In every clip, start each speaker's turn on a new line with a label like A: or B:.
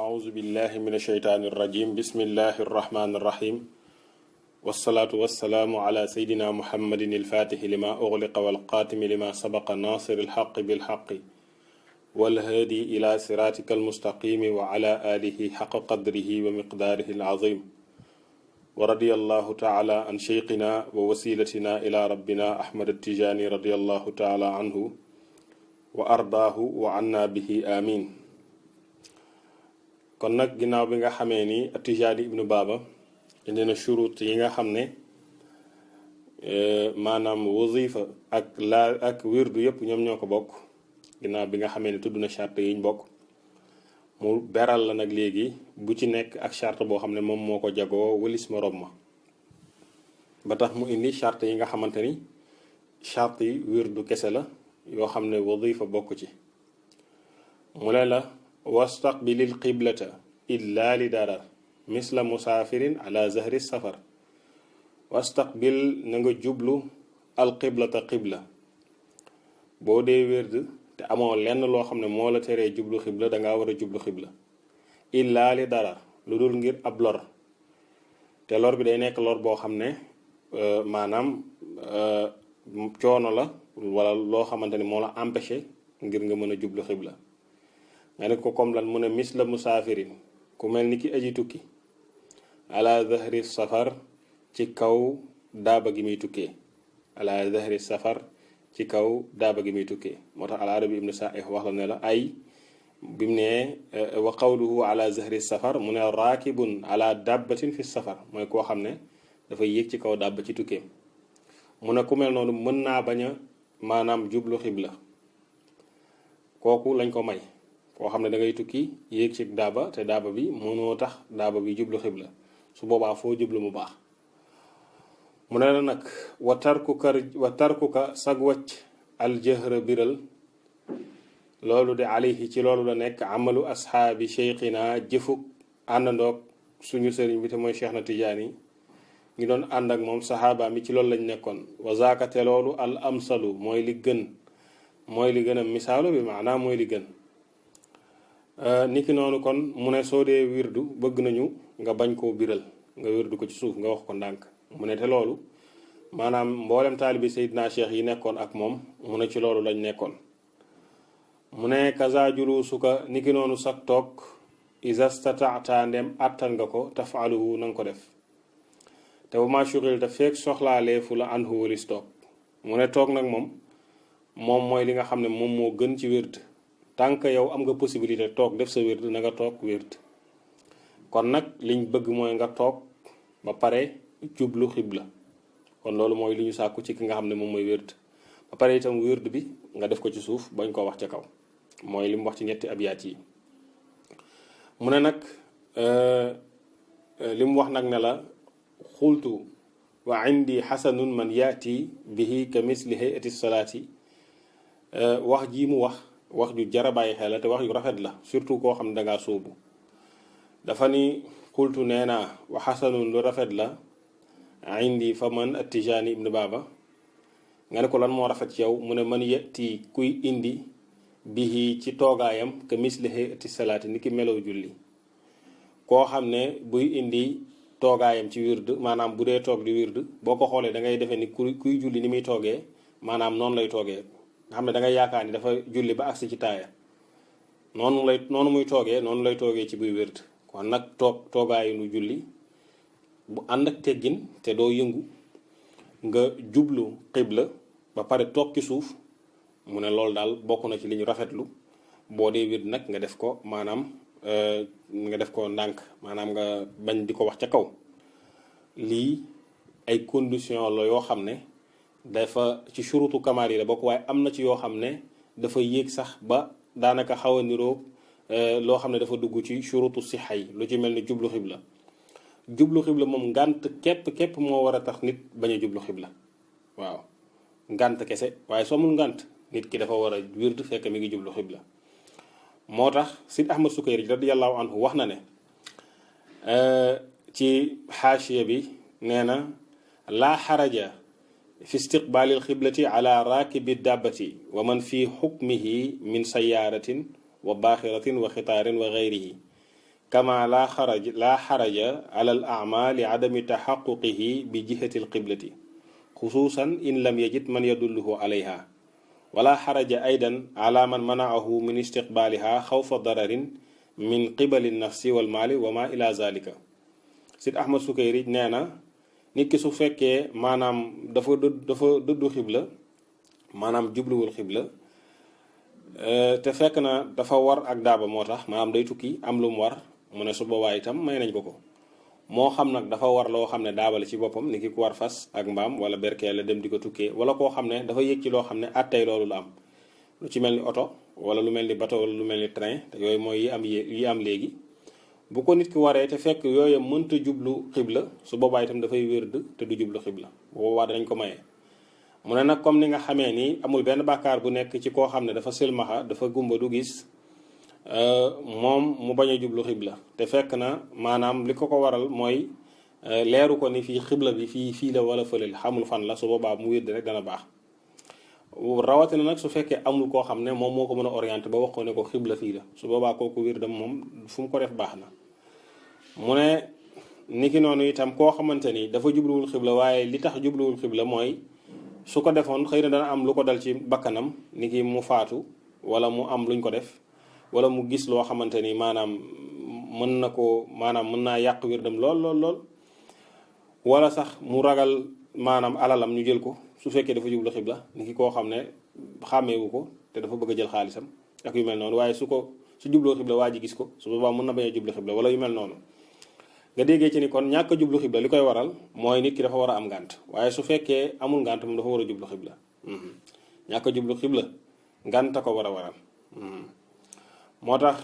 A: أعوذ بالله من الشيطان الرجيم بسم الله الرحمن الرحيم والصلاة والسلام على سيدنا محمد الفاتح لما أغلق والقاتم لما سبق ناصر الحق بالحق والهادي إلى صراطك المستقيم وعلى آله حق قدره ومقداره العظيم ورضي الله تعالى عن شيخنا ووسيلتنا إلى ربنا أحمد التجاني رضي الله تعالى عنه وأرضاه وعنا به آمين. kon nag ginnaaw bi nga xamee ni Tijaani ibnu Baaba indi na shurut yi nga xam ne maanaam wazifa ak wirdu yëpp ñoom ñoo ko bokk, ginnaaw bi nga xamee ni tudd na charte yiñ bokk, mu beral la nag léegi bu ci nekk ak charte boo xam ne moom moo ko jagoo wëlis morom ma, ba tax mu indi charte yi nga xamante ni charte yi wirdu kese la yoo xam ne wazifa bokk ci. mu ne la wastaqbilil qiblata illa li darar misla musaafirin ala zahri safar. wastaqbil na nga jublu al qiblata qibla. boo dee wérd te amoo lenn loo xam ne moo la teree jublu xibla dangaa war a jublu xibla illa li darar lu dul ngir ab lor, te lor bi day nekk lor boo xam ne maanaam coono la wala loo xamante ni moo la empêché ngir nga mën a jublu xibla. nga ne ko comme lan mu ne misla musaafirin ku mel ni ki aji tukki ala zahri safar ci kaw daaba gi muy tukkee, ala zahri safar ci kaw daaba gi muy tukkee. moo tax al-Arabi ibnu Sa'ih wax la ne la ay bi mu ne wa qawluhu ala zahri safar mu ne raakibun ala dabbatin fi safar mooy koo xam ne dafay yéeg ci kaw dabba ci tukkee. mu ne ku mel noonu mën naa bañ a maanaam jublu xibla, kooku lañ ko may. koo xam ne da ngay tukki yéeg ci daaba te daaba bi mënoo tax daaba bi jublu xibla, su boobaa foo jublu mu baax. mu ne la nag wa tarkuka sag wacc aljahra biral, loolu de alayhi ci loolu la nekk amalu ashaabi cheikhina jëfuk àndandoog suñu sëriñ bi te mooy Cheikh na Tijaani ngi doon ànd ak moom sahaaba mi ci loolu lañ nekkoon. wa zaaka te loolu al amsalu mooy li gën, mooy li gën a misaalu bi maanaam mooy li gën. niki noonu kon mu ne soo dee wirdu bëgg nañu nga bañ koo biral, nga wirdu ko ci suuf nga wax ko ndànk. mu ne te loolu maanaam mboolem taalibi Seydina Cheikh yi nekkoon ak moom mu ne ci loolu lañ nekkoon. mu ne kaza julusuka niki noonu sag toog iza stata'ta ndem àttan nga ko tafaaluhu na nga ko def. te bu ma shughil te fekk soxlaaleefu la anhu walis toog. mu ne toog nag moom mooy li nga xam ne moom moo gën ci wird. tant que yow am nga possibilité toog def sa wird na nga toog wird. kon nag liñ bëgg mooy nga toog ba pare jublu xibla, kon loolu mooy li ñu sàkku ci ki nga xam ne moom mooy wird. ba pare itam wird bi nga def ko ci suuf bañ koo wax ca kaw, mooy li mu wax ci ñetti abyaat yi. mu ne nag li mu wax nag ne la xultu wa indi xasanun man yaati bihi ka misli hayati salaati. wax ji mu wax ju jara bàyyi xel la te wax yu rafet la, surtout koo xam ne dangaa sóobu. dafa ni xultu nee naa wa xasanun lu rafet la indi fa man Tijaani ibnu Baaba. nga ne ko lan moo rafet ci yow? mu ne man yetti kuy indi bihi ci toogaayam ka misli hayati salaati ni ki melow julli. koo xam ne buy indi toogaayam ci wird, maanaam bu dee toog di wird boo ko xoolee da ngay defee ni kuy julli ni muy toogee, maanaam noonu lay toogee. nga xam ne da ngay yaakaar ni dafa julli ba agsi ci taaya, noonu muy toogee noonu lay toogee ci buy wird. kon nag toogaayu nu julli bu ànd ak teggin te doo yëngu, nga jublu xibla ba pare toog ci suuf. mu ne loolu daal bokk na ci li ñu rafetlu. boo dee wird nag nga def ko maanaam nga def ko ndànk, maanaam nga bañ di ko wax ca kaw. lii ay condition la yoo xam ne dafa ci shurutu kamaal yi la bokk, waaye am na ci yoo xam ne dafa yéeg sax ba daanaka xaw a niroog loo xam ne dafa dugg ci shurutu sixa yi, lu ci mel ni jublu xibla. jublu xibla moom ngànt képp moo war a tax nit bañ a jublu xibla, waaw ngànt kese. waaye soo amul ngànt nit ki dafa war a wird fekk mi ngi jublu xibla. moo tax Sid Ahmad Sukayri radiyallahu anhu wax na ne ci xaashiya bi nee na laa xaraja fi istiqbaalil xiblati ala raakibi dabbati wa man fi xukmihi min sayaaratin wa baaxiratin wa xitaarin wa gayrihi kama laa xaraja ala al ama li adami taxaquqihi bi jihati al qiblati xusuusan in lam yajid man yadulluhu alayha wala xaraja aydan ala man manaahu min istiqbaaliha xawfa dararin min qibali nafsi wal maali wa ma ila zalika. Sid Ahmad Sukayri nee na nit ki su fekkee maanaam dafa dëddu xibla maanaam jubluwul xibla te fekk na dafa war ak daaba moo tax maanaam day tukki am lu mu war mu ne su boobaa itam may nañ ko moo xam nag dafa war loo xam ne daaba la ci boppam ni ki ku war fas ak mbaam wala berkee la dem di ko tukkee wala koo xam ne dafa yëg ci loo xam ne attey loolu la am lu ci mel ni oto wala lu mel ni bateau wala lu mel ni train te yooyu mooy yi am léegi bu ko nit ki waree te fekk yooyu mënta jublu xibla su boobaa itam dafay wérd te du jublu xibla bu boobaa danañ ko maye. mu ne nag comme ni nga xamee ni amul benn bàkkaar bu nekk ci koo xam ne dafa silmaxa dafa gumba du gis moom mu bañ a jublu xibla te fekk na maanaam li ko waral mooy leeru ko ni fii xibla bi fii la wala fële xamul fan la su boobaa mu wérd rek dana baax. rawatina nag su fekkee amul koo xam ne moom moo ko mën a orienté ba wax ko ne ko xibla fii la su boobaa kooku wérdam moom fu mu ko def baax na. mu ne niki noonu itam koo xamante ni dafa jubluwul xibla waaye li tax jubluwul xibla mooy su ko defoon xëy na dana am lu ko dal ci bakkanam niki mu faatu wala mu am luñ ko def wala mu gis loo xamante ni maanaam mën naa yàq wérdam lool wala sax mu ragal maanaam alalam ñu jël ko su fekkee dafa jublu xibla niki koo xam ne xàmmeewu ko te dafa bëgg a jël xaalisam ak yu mel noonu waaye su jubloo xibla waa ji gis ko su boobaa mën na bañ a jublu xibla wala yu mel noonu. nga déggee ci ni kon ñàkk a jublu xibla li koy waral mooy nit ki dafa war a am ngànt waaye su fekkee amul ngànt moom dafa war a jublu xibla ñàkk a jublu xibla ngànt ko war a waral. moo tax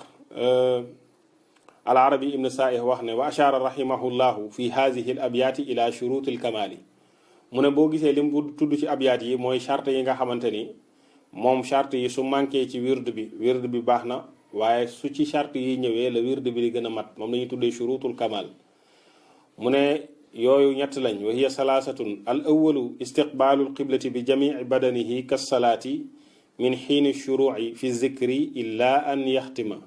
A: al arabi ibn saih wax ne wa ashara rahimahullahu fi haadihi al abyaati ila shuruti al kamaali mu ne boo gisee li mu tudd ci abyaat yi mooy charte yi nga xamante ni moom charte yi su manqué ci wird bi baax na waaye su ci charte yi ñëwee la wird bi di gën a mat moom la ñuy tuddee shurutul kamal mu ne yooyu ñett lañ wa hiya salaasatun al awalu istiqbaalul qiblati bi jamii badanihi kassalaati min xiini shuruuci fi zikri illa an yaxtima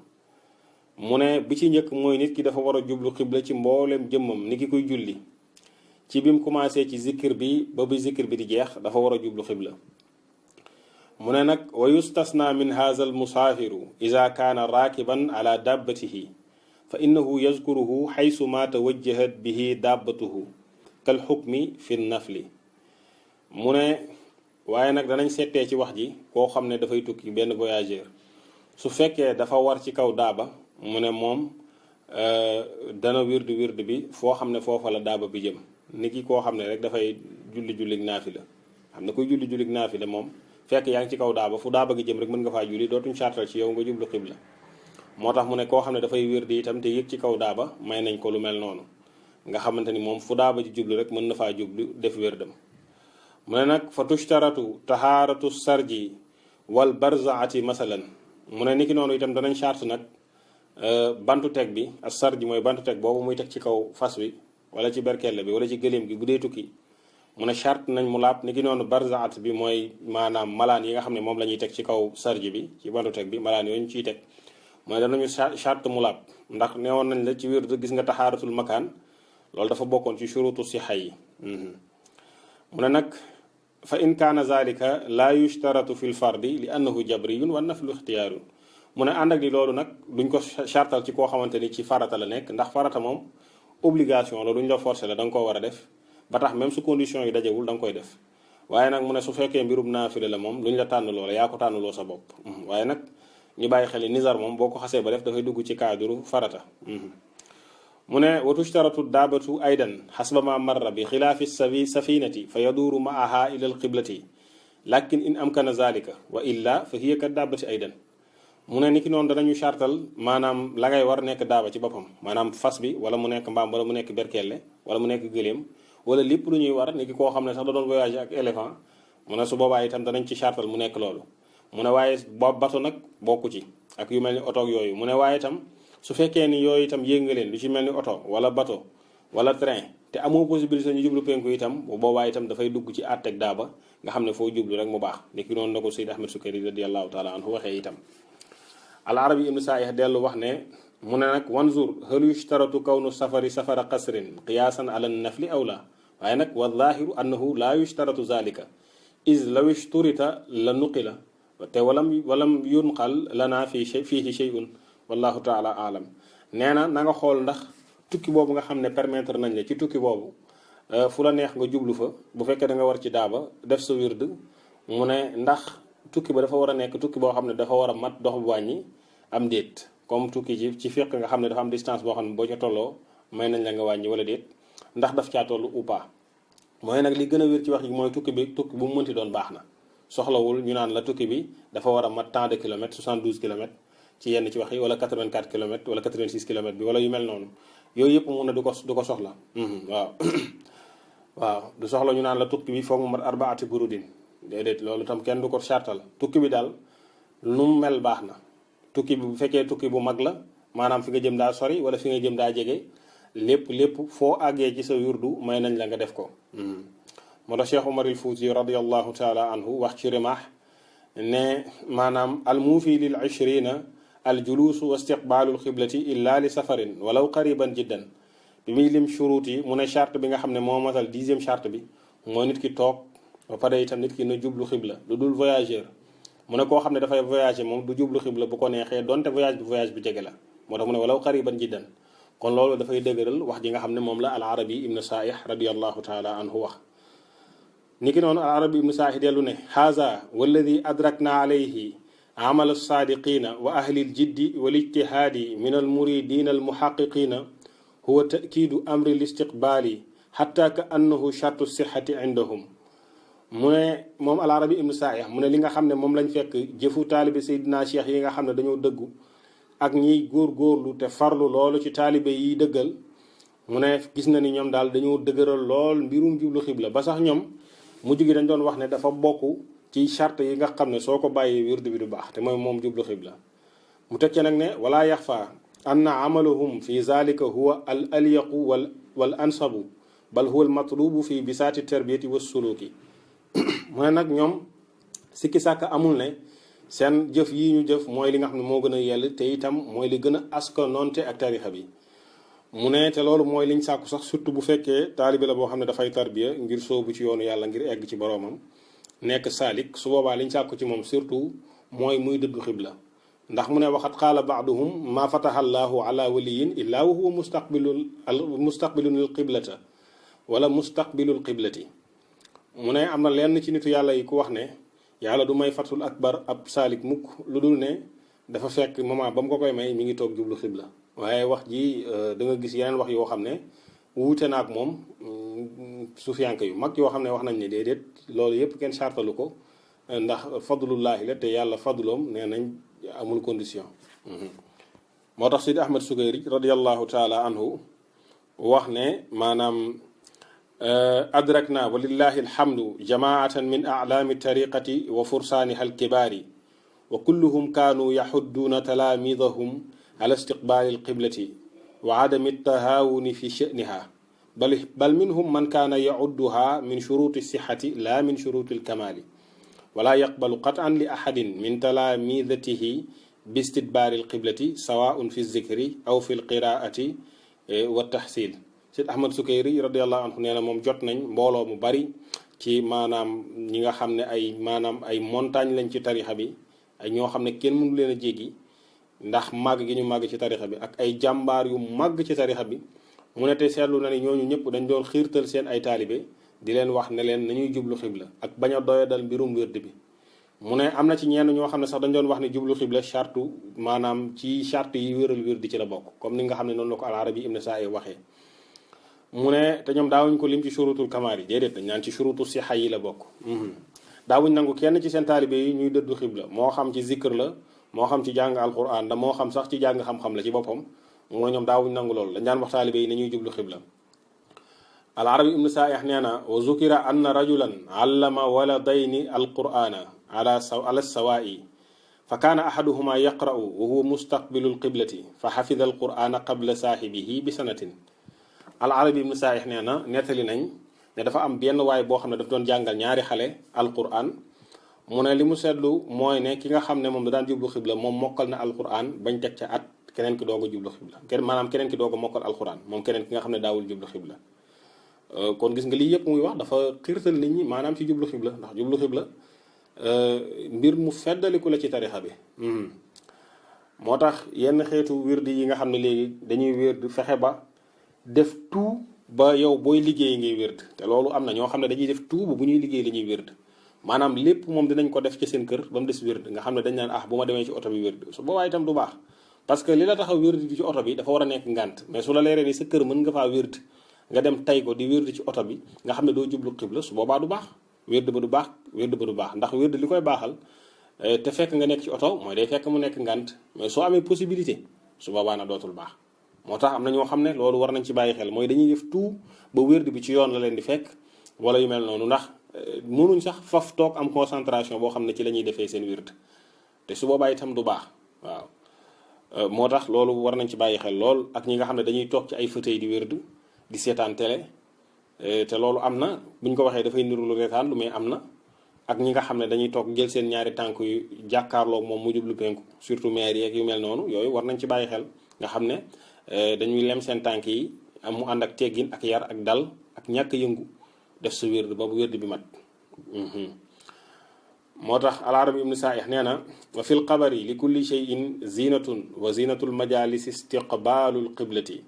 A: mu ne bi ci njëkk mooy nit ki dafa war a jublu xibla ci mboolem jëmmam ni ki koy julli ci bi mu commencé ci zikir bi ba bi zikir bi di jeex dafa war a jublu xibla mu ne nag wa yustasna min haza al musaafiru ida kaana raakiban ala dabbatihi fa innahu yazkuruhu xaysu ma tawajjahat bihi dabbatuhu kal xukmi fi nafli mu ne waaye nag danañ settee ci wax ji koo xam ne dafay tukki benn voyageur su fekkee dafa war ci kaw daaba mu ne moom dana wird bi foo xam ne foofa la daaba bi jëm ni ki koo xam ne rek dafay julli naafila xam ne kuy julli naafila moom fekk yaa ngi ci kaw daaba fu daaba gi jëm rek mën nga faa julli dootuñ chartal ci yow nga jublu xibla moo tax mu ne koo xam ne dafay wird itam te yëg ci kaw daaba may nañ ko lu mel noonu nga xamante ni moom fu daaba ji jublu rek mën na faa jublu def wérdam mu ne nag fa tushtaratu tahaaratu sarji wal barzaati masalan mu ne niki noonu itam danañ charte nag bantu teg bi ak sarji mooy bantu teg boobu muy teg ci kaw fas wi wala ci berkelle bi wala ci gëléem gi bu dee tukki mu ne charte nañ mu laab niki noonu barzaat bi mooy maanaam malaan yi nga xam ne moom la ñuy teg ci kaw sarji bi ci bantu teg bi malaan yooyu ñu ciy teg mooy danañu charte mu laab ndax newoon nañ la ci wér gis nga taxaaratul makaan loolu dafa bokkoon ci shurutu sixa yi mu ne nag fa in kaana zalika laa yushtaratu fi l fardi li annahu jabriyun wa naflu ixtiyaarun mu ne ànd ak ni loolu nag duñ ko chartal ci koo xamante ni ci farata la nekk ndax farata moom obligation la duñ la forcé la da nga koo war a def ba tax même su condition yi dajewul da nga koy def waaye nag mu ne su fekkee mbirum naafile la moom luñ la tànn loola yaa ko tànnloo sa bopp waaye nag ñu bàyyi xel nizar moom boo ko xasee ba def dafay dugg ci cadre farata mu ne wa tushtaratu daabatu aydan xasba ma marra bi xilaafi safinati fa yaduuru maaha ila alqiblati lakin in amkana zalika wa illa fa hiya ka daabati aydan mu ne niki noonu danañu chartal maanaam la ngay war nekk daaba ci boppam maanaam fas bi wala mu nekk mbaam wala mu nekk berkelle wala mu nekk gëléem wala lépp lu ñuy war niki koo xam ne sax da doon voyagé ak éléphant mu ne su boobaa itam danañ ci chartal mu nekk loolu mu ne waaye bato nag bokku ci ak yu mel ni oto yooyu mu ne waaye itam su fekkee ni yooyu itam yéeg nga leen lu ci mel ni oto wala bato wala train te amoo possibilité ñu jublu penku itam bu boobaa itam dafay dugg ci àtteeg daaba nga xam ne foo jublu rek mu baax niki noonu na ko Seyd Ahmed Sukayri radiyallahu taala anhu waxee itam al arabi ibn saih dellu wax ne mu ne nag wanzur hal yushtaratu kawnu safari safara qasrin qiyaasan ala nafli aw la waaye nag wa zaahiru annahu laa yushtaratu zalika is law ishturita la nuqila te walam yunqal lana fiihi shay'un wallahu taala alam nee na nga xool ndax tukki boobu nga xam ne permettre nañ la ci tukki boobu fu la neex nga jublu fa bu fekkee da nga war ci daaba def sa wird mu ne ndax tukki ba dafa war a nekk tukki boo xam ne dafa war a mat dox bu wàññi am déet comme tukki ci fekk nga xam ne dafa am distance boo xam ne boo ca tolloo may nañ la nga wàññi wala déet ndax daf caa toll ou pas mooy nag li gën a wér ci wax yi mooy tukki bu mu mënti doon baax na soxlawul ñu naan la tukki bi dafa war a mat tant de kilomètres 72 kilomètres ci yenn ci wax yi wala 84 kilomètres wala 86 kilomètres bi wala yu mel noonu yooyu yëpp mun na du ko soxla waaw du soxla ñu naan la tukki bi foog mu mat arbaati burudin déedéet loolu tam kenn du ko chartal tukki bi daal nu mu mel baax na tukki bi bu fekkee tukki bu mag la maanaam fi nga jëm daa sori wala fi nga jëm daa jege lépp foo àggee ci sa wirdu may nañ la nga def ko moo tax Cheikh Umar al Fuuti radiallahu taala anhu wax ci rimaax ne maanaam al muufi lil 20 al juluusu wa istiqbaalul xiblati illa li safarin walaw qariban jiddan bi muy lim shuruut yi mu ne charte bi nga xam ne moo matal 10e charte bi mooy nit ki toog ba pare itam nit ki na jublu xibla lu dul voyageur mu ne koo xam ne dafay voyager moom du jublu xibla bu ko neexee donte voyage bu jege la moo tax mu ne walaw qariban jiddan kon loolu dafay dëgëral wax ji nga xam ne moom la al arabi ibnu saih radiallahu taala anhu wax niki noonu al arabi ibnu saih dellu ne haza walladi adrakna alayhi amal alsaadiqina wa ahli aljiddi wal ijtihaadi min almuridina almuhaqiqina huwa takiidu amri listiqbaali xatta ka annahu chartu sixati indahum mu ne moom al arabi ibnu saih mu ne li nga xam ne moom lañ fekk jëfu taalibe seydina cheikh yi nga xam ne dañoo dëggu ak ñiy góorgóorlu te farlu loolu ci taalibe yi dëggal mu ne gis na ni ñoom daal dañoo dëgëral lool mbirum jublu xibla ba sax ñoom mujj gi dañ doon wax ne dafa bokk ci charte yi nga xam ne soo ko bàyyee wird bi du baax te mooy moom jublu xibla mu teg ci nag ne wala yaxfa anna amaluhum fi zalika huwa al alyaqu wal ansabu bal huwa al matlubu fi bisaati tarbiyati wa suluki mu ne nag ñoom sikki sàkk amul ne seen jëf yi ñu jëf mooy li nga xam ne moo gën a yell te itam mooy li gën a askanoonte ak tarixa bi mu ne te loolu mooy liñ sàkku sax surtout bu fekkee taalibe la boo xam ne dafay tarbiya ngir soobu ci yoonu yàlla ngir egg ci boroomam nekk saalik su boobaa liñ sàkku ci moom surtout mooy muy dëddu xibla ndax mu ne waxat qaala baaduhum ma fataha allahu ala waliyin illa wa huwa mustaqbilun al qiblata wala mustaqbilul qiblati mu ne am na lenn ci nitu yàlla yi ku wax ne yàlla du may fatul akbar ab saalik mukk lu dul ne dafa fekk moment ba mu ko koy may mi ngi toog jublu xibla waaye wax ji da nga gis yeneen wax yoo xam ne wuute na ak moom sufiyanke yu mag yoo xam ne wax nañ ne déedéet loolu yépp kenn sartalu ko ndax fadlullaahi la te yàlla fadloom nee nañ amul condition moo tax Sidi Ahmad Sugayri radiallahu taala anhu wax ne maanaam adrakna walillahi alhamdu jamaatan min aclaami tariqati wa fursaaniha alkibaari wa kulluhum kaanuu yaxudduuna talaamidahum ala istiqbaali alqiblati wa adami altahaawuni fi sha'niha bal minhum man kaana yacudduha min shuruuti sixati la min shuruuti alkamaali wala yaqbalu qat'an li axadin min talaamidatihi bi istidbaari alqiblati sawaun fi zikri aw fi alqiraati wa taxsil Seydi Ahmad Sukayri radiallahu anhu nee na moom jot nañ mbooloo mu bari ci maanaam ñi nga xam ne ay montagne lañ ci tarixa bi ay ñoo xam ne kenn mënu leen a jéggi ndax màgg gi ñu màgg ci tarixa bi ak ay jàmbaar yu màgg ci tarixa bi mu ne te seetlu na ni ñooñu ñëpp dañ doon xiirtal seen ay taalibe di leen wax ne leen nañuy jublu xibla ak bañ a doyadal mbirum wérd bi mu ne am na ci ñenn ñoo xam ne sax dañ doon wax ne jublu xibla charte maanaam ci charte yi wéral wérd ci la bokk comme ni nga xam ne noonu la ko al arabi ibn Sa'i waxee mu ne te ñoom daawuñ ko lim ci shurutul kamaal yi déedéet dañ naan ci shurutu sixa yi la bokk daawuñ nangu kenn ci seen taalibe yi ñuy dëddu xibla moo xam ci zikr la moo xam ci jàng alquran da moo xam sax ci jàng xam-xam la ci boppam mu ne ñoom daawuñ nangu loolu dañ daan wax taalibe yi nañuy jublu xibla al arabi ibnu saih nee na wa zukira anna rajulan allama waladayni alqurana ala sawaa'i fa kaana ahaduhuma yaqra'u wa huwa mustaqbilu alqiblati fa xafida alqurana qabla saahibihi bi sanatin al arabi ibnu saih nee na nettali nañ ne dafa am benn waay boo xam ne daf doon jàngal ñaari xale alquran mu ne li mu seetlu mooy ne ki nga xam ne moom da daan jublu xibla moom mokkal na alquran bañ teg ca at keneen ki doog a jublu xibla maanaam keneen ki doog a mokkal alxuraan moom keneen ki nga xam ne daawul jublu xibla. kon gis nga lii yëpp muy wax dafa xiirtal nit ñi maanaam ci jublu xibla ndax jublu xibla mbir mu feddaliku la ci tarixa bi. moo tax yenn xeetu wirdi yi nga xam ne léegi dañuy wird fexe ba def tout ba yow booy liggéey ngay wird te loolu am na ñoo xam ne dañuy def tout ba bu ñuy liggéey la ñuy wird maanaam lépp moom dinañ ko def ci seen kër ba mu des wird nga xam ne dañ naan bu ma demee ci oto bi wird su boobaa itam du baax parce que li la tax a wird ci oto bi dafa war a nekk ngànt mais su la leeree ni sa kër mën nga faa wird nga dem tay ko di wird ci oto bi nga xam ne doo jublu xibla su boobaa du baax wird ba du baax ndax wird li koy baaxal te fekk nga nekk ci oto mooy day fekk mu nekk ngànt mais soo amee possibilité su boobaa na dootul baax. moo tax am na ñoo xam ne loolu war nañ ci bàyyi xel mooy dañuy def tout ba wird bi ci yoon la leen di fekk wala yu mel noonu ndax mënuñ sax faf toog am concentration boo xam ne ci la ñuy defee seen wird te su boobaa itam du baax waaw. moo tax loolu war nañ ci bàyyi xel lool ak ñi nga xam ne dañuy toog ci ay fauteuil di wird di seetaan télé te loolu am na buñ ko waxee dafay niru lu reetaan lu mais am na. ak ñi nga xam ne dañuy toog jël seen ñaari tànk yu jàkkaarloog moom mu jublu penku surtout maire yeeg yu mel noonu yooyu war nañ ci bàyyi xel nga xam ne dañuy lem seen tànk yi mu ànd ak teggin ak yar ak dal ak ñàkk yëngu def sa wird ba bu wird bi mat. moo tax al-Arabi ibnu Saih nee na wa fil qabari li kulli shay'in zinatun wa zinatul majalis istiqbalul qiblati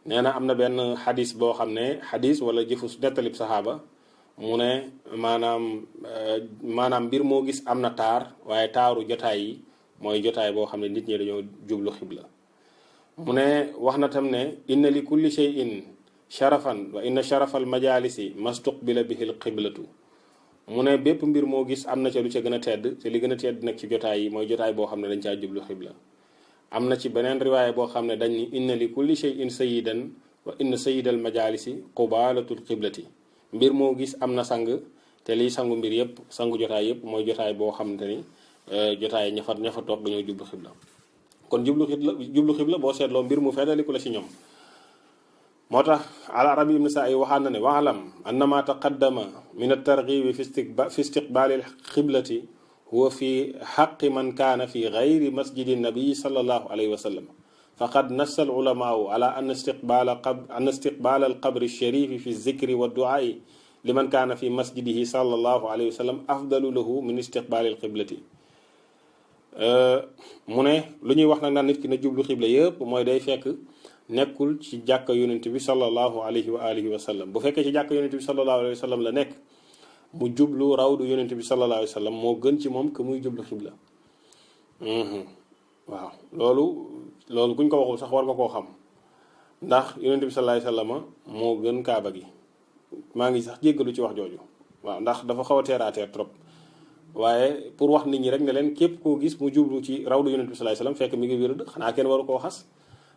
A: nee na am na benn xadis boo xam ne xadis wala jëfu nettalib saxaaba mu ne maanaam mbir moo gis am na taar waaye taaru jotaay yi mooy jotaay boo xam ne nit ñi dañoo jublu xibla. mu ne wax na tam ne inna li kulli shay'in sharafan wa inna sharafal majalisi mastuqbila bihil qiblatu mu ne bépp mbir moo gis am na ca lu ca gën a tedd te li gën a tedd nag ci jotaay yi mooy jotaay boo xam ne dañ caa jublu xibla. am na ci beneen riwaaya boo xam ne dañ ni inna li kulli shay'in sayyidan wa inna sayyidal majalisi qubalatul qiblati mbir moo gis am na sang te liy sangu mbir yëpp sangu jotaay yëpp mooy jotaay boo xamante ni jotaay ña fa toog dañoo jublu xibla. kon jublu xibla boo seetloo mbir mu feddaliku la ci ñoom. moo tax al-Arabi ibn Sa'i waxaan na ne waalam annama taqaddama min at-targhibi fi istiqbali al-xiblati huwa fi xaqi man kaana fi gayri masjidi nabii sallallahu alayhi wa sallam faqad nassa al-ulamaau ala an istiqbala al-qabri al-sharifi fi az-zikri wa ad-du'aa'i liman kaana fi masjidihi sallallahu alayhi wa sallam afdalu lahu min istiqbali al-xiblati. mu ne lu ñuy wax nag naan nit ki na jublu xibla yëpp mooy day fekk nekkul ci jàkka yonent bi sallallahu alayhi wa alihi wa sallam bu fekkee ci jàkka yonent bi sallallahu alayhi wa sallam la nekk mu jublu rawdu yonent bi sallallahu alayhi wa sallam moo gën ci moom que muy jublu xibla. waaw loolu kuñ ko waxul sax war nga koo xam ndax yonent bi sallallahu alayhi wa sallam moo gën kaaba gi maa ngi sax jéggalu ci wax jooju waaw ndax dafa xaw a terre à terre trop. waaye pour wax nit ñi rek ne leen képp koo gis mu jublu ci rawdu yonent bi sallallahu alayhi wasallam fekk mi ngi wird xanaa kenn waru koo xas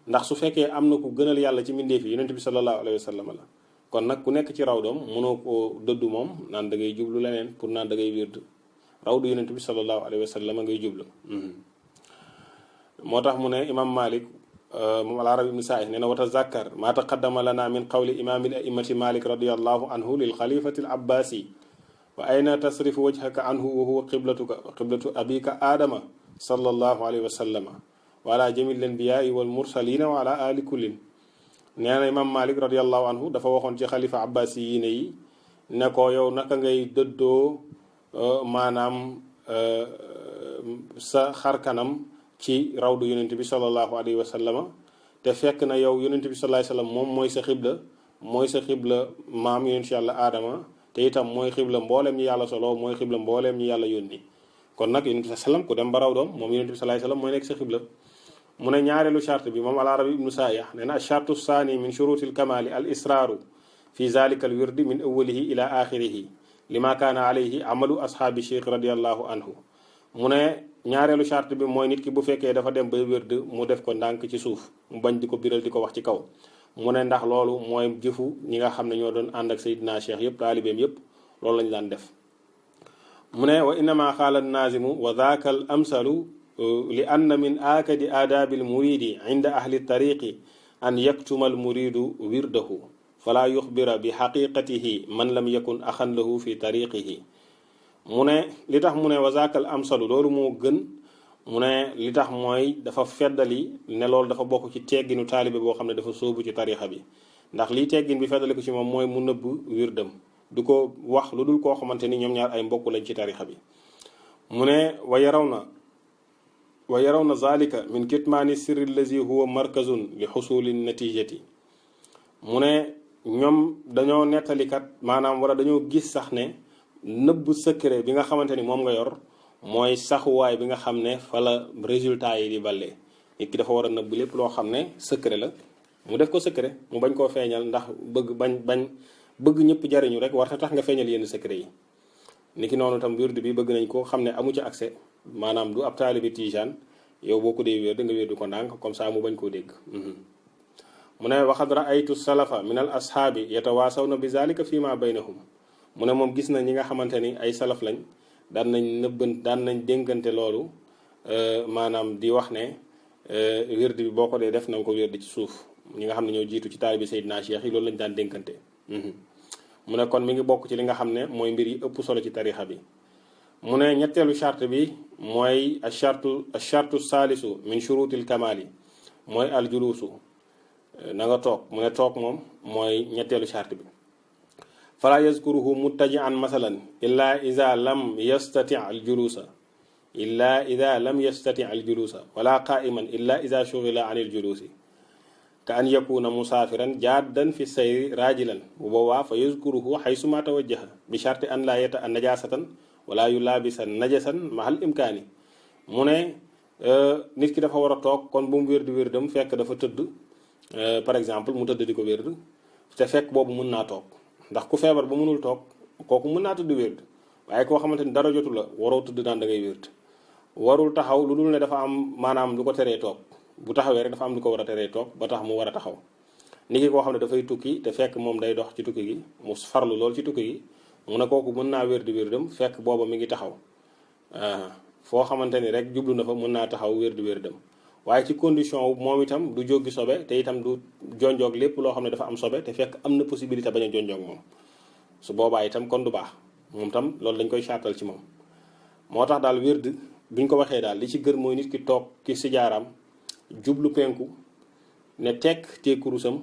A: ndax su fekkee am na ku gënal yàlla ci mbindeef yi yonent bi sallallahu alayhi wasallam la kon nag ku nekk ci rawdoom mënoo koo dëddu moom naan da ngay jublu leneen pour naan da ngay wird rawdu yonent bi sallallahu alayhi wasallam ngay jublu. moo tax mu ne imam Malik moom al-Arabi ibn Sa'ih nee na wa tazakkar ma taqaddama lana min qawli imamil a'immati Malik radiyallahu anhu lil xalifati al abbasi wa ayna tasrifu wajhaka anhu wa huwa qiblatu abika adama sallallahu alayhi wa sallama wa ala jamil anbiya'i wal mursalina wa ala ali kullin. nee na imam Malik radiyallahu anhu dafa waxoon ci xalifa abbasi yi ne yi ne ko yow naka ngay dëddoo maanaam sa xarkanam ci rawdu yonent bi sallallahu alayhi wa sallama te fekk na yow yonent bi sallallahu alayhi wa sallam moom mooy sa xibla maam yonent yàlla aadama te itam mooy xibla mbooleem ñi yàlla solo mooy xibla mbooleem ñi yàlla yónni kon nag yonent bi sallam ku dem ba raw doom moom yonent bi sallallahu alayhi wasallam mooy nekk sa xibla. mu ne ñaareelu charte bi moom al-Arabi ibnu Saih nee na chartu saani min shurutil kamali al israaru fi zalika al wirdi min awwalihi ila axirihi lima kaana alayhi amalu ashaabi cheikh radiallahu anhu. mu ne ñaareelu charte bi mooy nit ki bu fekkee dafa dem bay wird mu def ko ndànk ci suuf mu bañ di ko biral di ko wax ci kaw. mu ne ndax loolu mooy jëfu ñi nga xam ne ñoo doon ànd ak Seydina Cheikh yëpp taalibeem yëpp loolu lañu daan def. mu ne wa innama xaala naazimu wa daaka al amsalu li anna min aakadi aadaabil muridi inda ahli tariqi an yaktuma al muridu wirdahu fala yuxbira bi xaqiqatihi man lam yakun axan lahu fi tariqihi. mu ne li tax mu ne wa daaka al amsalu loolu moo gën mu ne li tax mooy dafa feddali ne loolu dafa bokk ci tegginu taalibe boo xam ne dafa sóobu ci tarixa bi ndax lii teggin bi feddali ko ci moom mooy mu nëbb wirdam du ko wax lu dul koo xamante ni ñoom ñaar ay mbokk lañ ci tarixa bi mu ne wa yaraw na zalika min kitmaani sirri allazi huwa markazun li xusuli natijati mu ne ñoom dañoo nettalikat maanaam wala dañoo gis sax ne nëbb secret bi nga xamante ni moom nga yor mooy saxuwaay bi nga xam ne fa la résultat yi di ballee nit ki dafa war a nëbb lépp loo xam ne secret la mu def ko secret mu bañ koo feeñal ndax bëgg ñëpp jariñu rek war tax nga feeñal yenn secret yi ni ki noonu tam wird bi bëgg nañ ko xam ne amu ci accès maanaam du ab taalibi tijaan yow boo ko dee wérd nga wérdu ko ndànk comme ça mu bañ koo dégg mu ne waxad raaytu salafa min al ashaabi yatawaasawna bi zalika fi ma baynahum mu ne moom gis na ñi nga xamante ni ay salaf lañ daan nañ dénkante loolu maanaam di wax ne wérd bi boo ko dee def na nga ko wérd ci suuf ñi nga xam ne ñoo jiitu ci taalibi Seydina Cheikh yi loolu lañ daan dénkante mu ne kon mi ngi bokk ci li nga xam ne mooy mbir yi ëpp solo ci tarixa bi mu ne ñetteelu charte bi mooy achartu saalisu min shurutil kamali mooy aljuluusu na nga toog mu ne toog moom mooy ñetteelu charte bi fala yazkuruhu muttaji'an masalan illa ida lam yastati aljuluusa wala qa'iman illa ida shughila an aljuluusi ka an yakuna musaafiran jaddan fi sayri rajilan bu boobaa fa yazkuruhu haysuma tawajjaha bi sharti an la yata najasatan wala yu laabisan najasan mahal imkaani mu ne nit ki dafa war a toog kon bu mu wérdi wérdam fekk dafa tëdd par exemple mu tëdd di ko wérd te fekk boobu mën naa toog ndax ku feebar ba mënul toog kooku mën naa tëdd wérd waaye koo xamante ni dara jotu la waroo tëdd naan da ngay wérd warul taxaw lu dul ne dafa am maanaam lu ko teree toog bu taxawee rek dafa am lu ko war a teree toog ba tax mu war a taxaw nit ki koo xam ne dafay tukki te fekk moom day dox ci tukki gi mu farlu lool ci tukki gi mu ne kooku mën naa wérdi wérdam fekk booba mi ngi taxaw foo xamante ni rek jublu na fa mën naa taxaw wérdi wérdam waaye ci condition moom itam du jóggi sobe te itam du jonjoog lépp loo xam ne dafa am sobe te fekk am na possibilité bañ a jonjoog moom su boobaa itam kon du baax moom tam loolu dañ koy saatal ci moom moo tax daal wérd buñ ko waxee daal li ci gër mooy nit ki toog ki sijaaraam jublu penku ne tekk te kurusam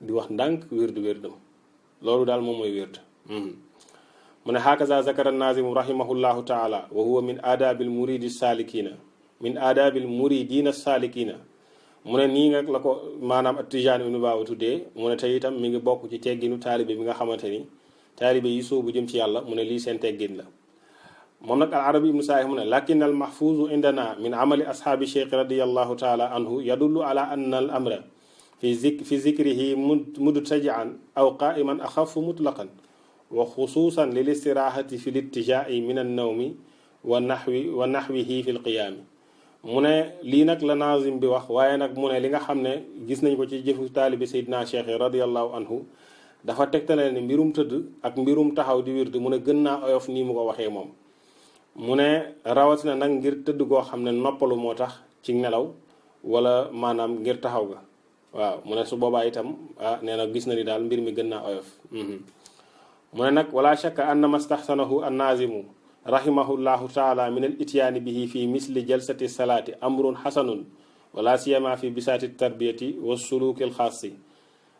A: di wax ndànk wérdi wérdam loolu daal moom mooy wérd mu ne hakaza zakara nazimu rahimahullahu taala wa huwa min aadabil muridi salikina mu ne nii nga la ko maanaam Tijaani ibnu Baawa tuddee mu ne tey itam mi ngi bokk ci tegginu taalibe bi nga xamante ni taalibe yi soobu jëm ci yàlla mu ne lii seen teggin la moom nag al arabi ibnu saahih mu ne lakin al mahfuzu indana min amali ashaabi cheikh radiallahu taala anhu yadullu ala anna al amra fi zikrihi mudtajian aw qaiman axafu mutlaqan wa xusuusan lil istirahati fi littijaa'i min annawmi wa naxwihi fi lqiyaami mu ne lii nag la nazim bi wax waaye nag mu ne li nga xam ne gis nañ ko ci jëfu taalibi Seydina Cheikh radiallahu anhu dafa tegtale ne mbirum tëdd ak mbirum taxaw di wird mu ne gën naa oyof nii mu ko waxee moom mu ne rawatina nag ngir tëdd goo xam ne noppalu moo tax ci nelaw wala maanaam ngir taxaw ga waaw mu ne su boobaa itam nee na gis na ni daal mbir mi gën naa oyof mu ne nag wala shakka anna mastahsanahu annazimu rahimahullahu taala min al ityaani bihi fi misli jalsati salaati amrun xasanun wala siyama fi bisaati tarbiyati wa suluki al xaasi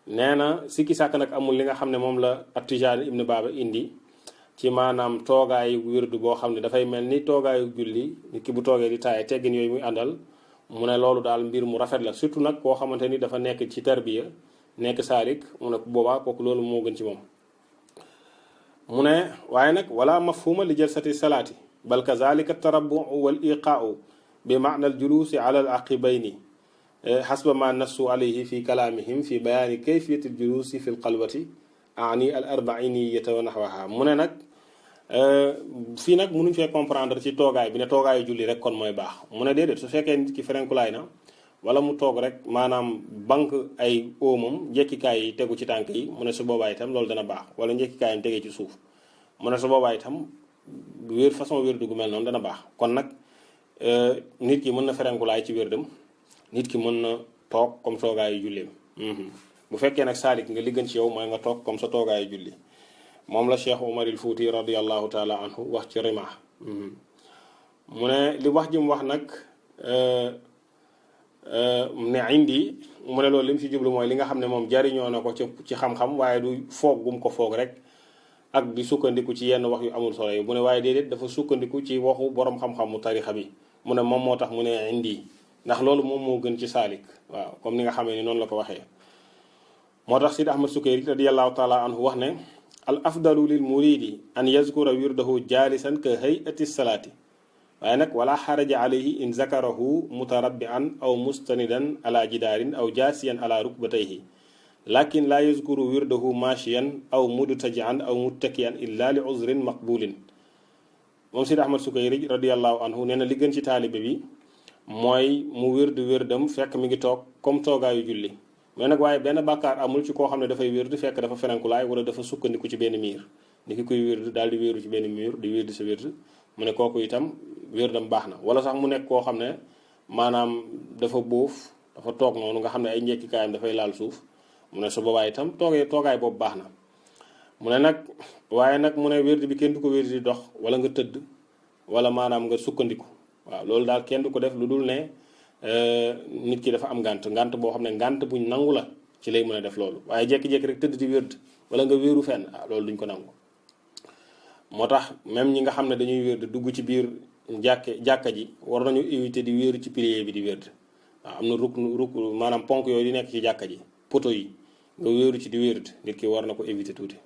A: nee na sikki sàkk nag amul li nga xam ne moom la Tijaani ibnu Baaba indi ci maanaam toogaayu wirdu boo xam ne dafay mel ni toogaayu julli nit ki bu toogee di taaye teggin yooyu muy àndal mu ne loolu daal mbir mu rafet la surtout nag koo xamante ni dafa nekk ci tarbiya nekk saalik mu ne boobaa kooku loolu moo gën ci moom mu ne waaye nag wala mafhuma li jalsati salaati bal kazalika tarabbu wal iqaau bi maana al julusi ala al aqibayni xasba ma nassu alayhi fi kalaamihim fi bayaani kayfiyati al julusi fi l xalwati ani al arbainiyata wa naxwaha mu ne nag fii nag mënuñ fee comprendre ci toogaay bi ne toogaayu julli rek kon mooy baax mu ne déedéet su fekkee nit ki ferenkulaay na wala mu toog rek maanaam banque ay óomam njekkikaay yi tegu ci tànk yi mu ne su boobaa itam loolu dana baax wala njekkikaayam tegee ci suuf mu ne su boobaa itam wér façon wér gu mel noonu dana baax kon nag nit ki mën na ferenkulaay ci wérdam nit ki mën na toog comme toogaayu julleem bu fekkee nag saalik nga li gën ci yow mooy nga toog comme sa toogaayu julli moom la Cheikh Omar il Fouti radiallahu taala anhu wax ci rimah mu ne li wax ji mu wax nag ne indi mu ne loolu li mu ci jublu mooy li nga xam ne moom jariñoo na ko ci xam-xam waaye du foog gum ko foog rek ak di sukkandiku ci yenn wax yu amul solo yi mu ne waaye déedéet dafa sukkandiku ci waxu borom xam-xamu tarixa bi mu ne moom moo tax mu ne indi ndax loolu moom moo gën ci saalik waaw comme ni nga xamee ni noonu la ko waxee. moo tax Sidi Ahmad Sukayri radiyallahu taala anhu wax ne al afdalu lil muridi an yazkura wirdahu jaalisan ka hayati salaati waaye nag wala xaraja alayhi in zakarahu mutarabbian aw mustanidan ala jidaarin aw jaasiyan ala rukbatayhi lakin la yazkuru wirdahu machiyan aw mudtajian aw muttakiyan illa li uzrin maqbulin. moom Sidi Ahmad Sukayri radiyallahu anhu nee na li gën ci taalibe bi mooy mu wérdam fekk mi ngi toog comme toogaayu julli mais nag waaye benn bàkkaar amul ci koo xam ne dafay wérd fekk dafa ferenkulaay wala dafa sukkandiku ci benn miir ni ki kuy wérd daal di wéeru ci benn miir di wérd sa wérd mu ne kooku itam wérdam baax na wala sax mu nekk koo xam ne maanaam dafa bóof dafa toog noonu nga xam ne ay njekkikaayam dafay laal suuf mu ne su boobaa itam toogaay boobu baax na mu ne nag waaye nag mu ne wérd bi kenn du ko wérd di dox wala nga tëdd wala maanaam nga sukkandiku waaw loolu daal kenn du ko def lu dul ne nit ki dafa am ngànt boo xam ne ngànt buñ nangu la ci lay mën a def loolu waaye jékki-jékki rek tëdd di wérd wala nga wéeru fenn loolu duñ ko nangu. moo tax même ñi nga xam ne dañuy wérd dugg ci biir jàkka ji war nañu éviter di wéeru ci pilier bi di wérd waaw am na ruk maanaam ponk yooyu di nekk ci jàkka ji poto yi nga wéeru ci di wérd nit ki war na ko éviter tuuti.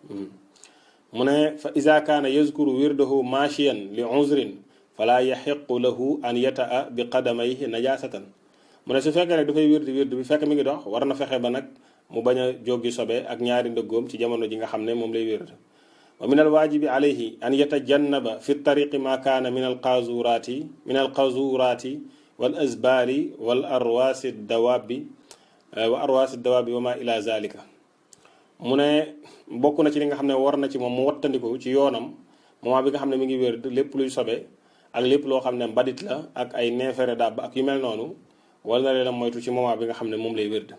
A: mu ne fa iza kaana yazkuru wirdahu machiyan li uzrin fala yaxiqu lahu an yataa bi qadamayhi najasatan mu ne su fekkee rek dafay wérd bi fekk mi ngi dox war na fexe ba nag mu bañ a jógi sobe ak ñaari ndëggoom ci jamono ji nga xam ne moom lay wérd. wa min alwaajibi alayhi an yatajannaba fi tariqi ma kaana min alqazurati wal azbaari wal arwaasi dawaabi wa ma ila zalika mu ne bokk na ci li nga xam ne war na ci moom mu wattandiku ci yoonam moment bi nga xam ne mi ngi wérd lépp luy sobe ak lépp loo xam ne mbadit la ak ay neefere dàbb ak yu mel noonu wala na leen a moytu ci moment bi nga xam ne moom lay wérd.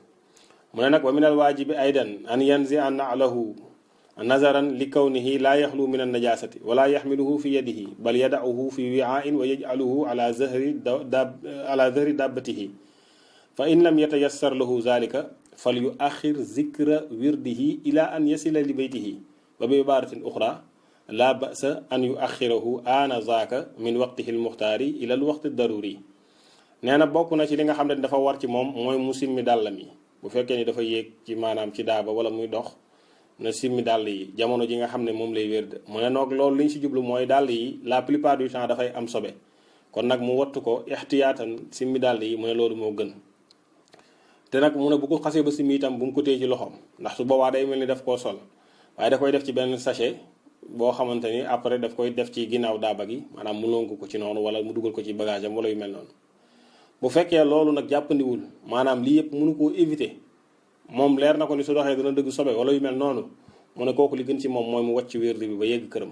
A: mu ne nag wa min al waajibi aydan an yanzi an na'lahu nazaran li kawnihi laa yaxlu min an najasati wala yaxmiluhu fi yadihi bal yada'uhu fi wi'ain wa yaj'aluhu ala zahri dabbatihi fa in lam yatayassar lahu zalika fal yuaxir zikra wirdihi ila an yasila li baytihi wa bi ibaratin uxra la ba'sa an yuaxirahu ana zaaka min waqtihi almuxtaari ila alwaqti daruri. nee na bokk na ci li nga xam ne dafa war ci moom mooy mu simmi dàllam yi bu fekkee ni dafa yéeg ci maanaam ci daaba wala muy dox na simmi dàll yi jamono ji nga xam ne moom lay wérd. mu ne noog loolu li ñu ci jublu mooy dàll yi la plupart du temps dafay am sobe kon nag mu wattu ko ixtiyaatan simmi dàll yi mu ne loolu moo gën. te nag mu ne bu ko xasee ba simmi itam bu mu ko téye ci loxoom ndax su boobaa day mel ni daf koo sol waaye da koy def ci benn sachet boo xamante ni après daf koy def ci ginnaaw daaba gi maanaam mu lonku ko ci noonu wala mu dugal ko ci bagage am wala yu mel noonu. bu fekkee loolu nag jàppandiwul maanaam lii yëpp mënu koo éviter moom leer na ko ni su doxee dana dëgg sobe wala yu mel noonu mu ne kooku li gën ci moom mooy mu wàcc wérd bi ba yegg këram.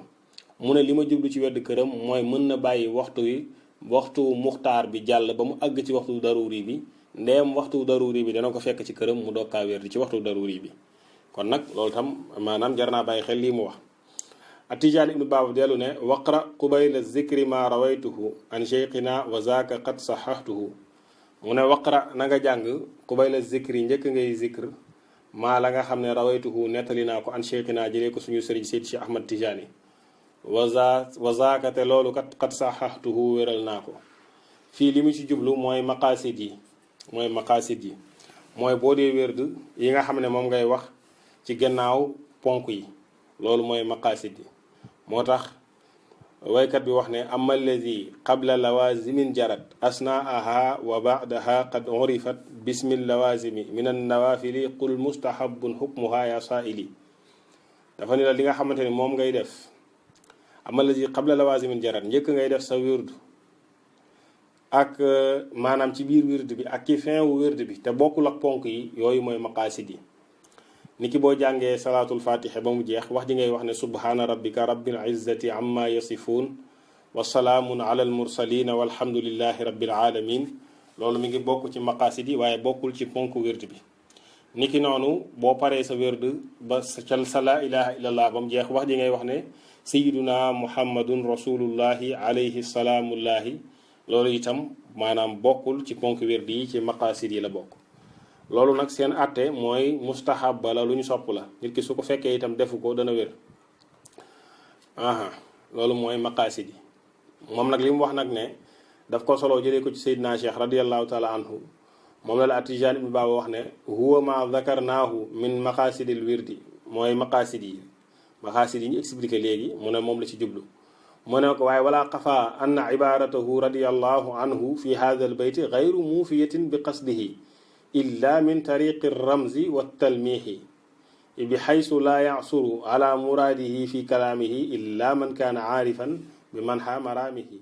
A: mu ne li ma jublu ci wérd këram mooy mën na bàyyi waxtu muxtaar bi jàll ba mu àgg ci waxtu daruri bi ndeem waxtu daruri bi dana ko fekk ci këram mu doog kaa wérd ci waxtu daruri bi. kon nag loolu tam maanaam jar naa bàyyi xel lii mu wax. Atijaani ibnu Baaba dellu ne waqra qubayla zikri ma rawaytuhu an cheikhina wa zaaka qad saxaxtuhu mu ne waqra na nga jàng qubayla zikri njëkk ngay zikr maa la nga xam ne rawaytuhu nettali naa ko an cheikhina jëlee ko suñu sëriñ Seydi Cheikh Ahmad Tijaani wa zaaka te loolu kat qad saxaxtuhu wéral naa ko. fii li mu ci jublu mooy maqaasid yi mooy boo dee wérd yi nga xam ne moom ngay wax ci gannaaw ponk yi loolu mooy maqaasid yi. moo tax waykat bi wax ne ama alladi qabla lawazimin jarat asnaaha wa ba'daha qad urifat bismi lawazimi min annawafili qul mustahabun hukmuha ya sa'ili dafa ni la li nga xamante ni moom ngay def ama alladi qabla lawazimin jarat njëkk ngay def sa wérdu ak maanaam ci biir wérd bi ak ci fin wu wérd bi te bokkul ak ponk yi yooyu mooy maqaasid yi. niki boo jàngee salaatul fatiha ba mu jeex wax ji ngay wax ne subhaana rabbika rabbil izzati amma yasifuun wa salaamun ala al mursalina walhamdulillahi rabbil alamin loolu mi ngi bokk ci maqaasid yi waaye bokkul ci ponk wérd bi. niki noonu boo paree sa wérd ba sa la ilaha illallah ba mu jeex wax ji ngay wax ne sayyiduna muhammadun rasulullahi alayhi salaamullahi loolu itam maanaam bokkul ci ponk wird yi ci maqasid yi la bokk. loolu nag seen atte mooy mustahab la lu ñu sopp la nit ki su ko fekkee itam defu ko dana wér. loolu mooy maqasid yi moom nag li mu wax nag ne daf ko solo jëlee ko ci Seydina Cheikh radiyallahu taala anhu moom la Atijaan ibn Baaba wax ne huwa ma dhakarnaahu min maqasidil wirdi mooy maqasid yi ñu expliqué léegi mu ne moom la ci jublu. mu ne ko waaye wala xafaa anna ibaratahu radiyallahu anhu fi hadha al bayti gayru muufiyatin bi qasdihi illa min tariqi ramzi wa talmihi bi xaysu laa yasuru ala muraadihi fi kalaamihi illa man kaana aarifan bi manha maraamihi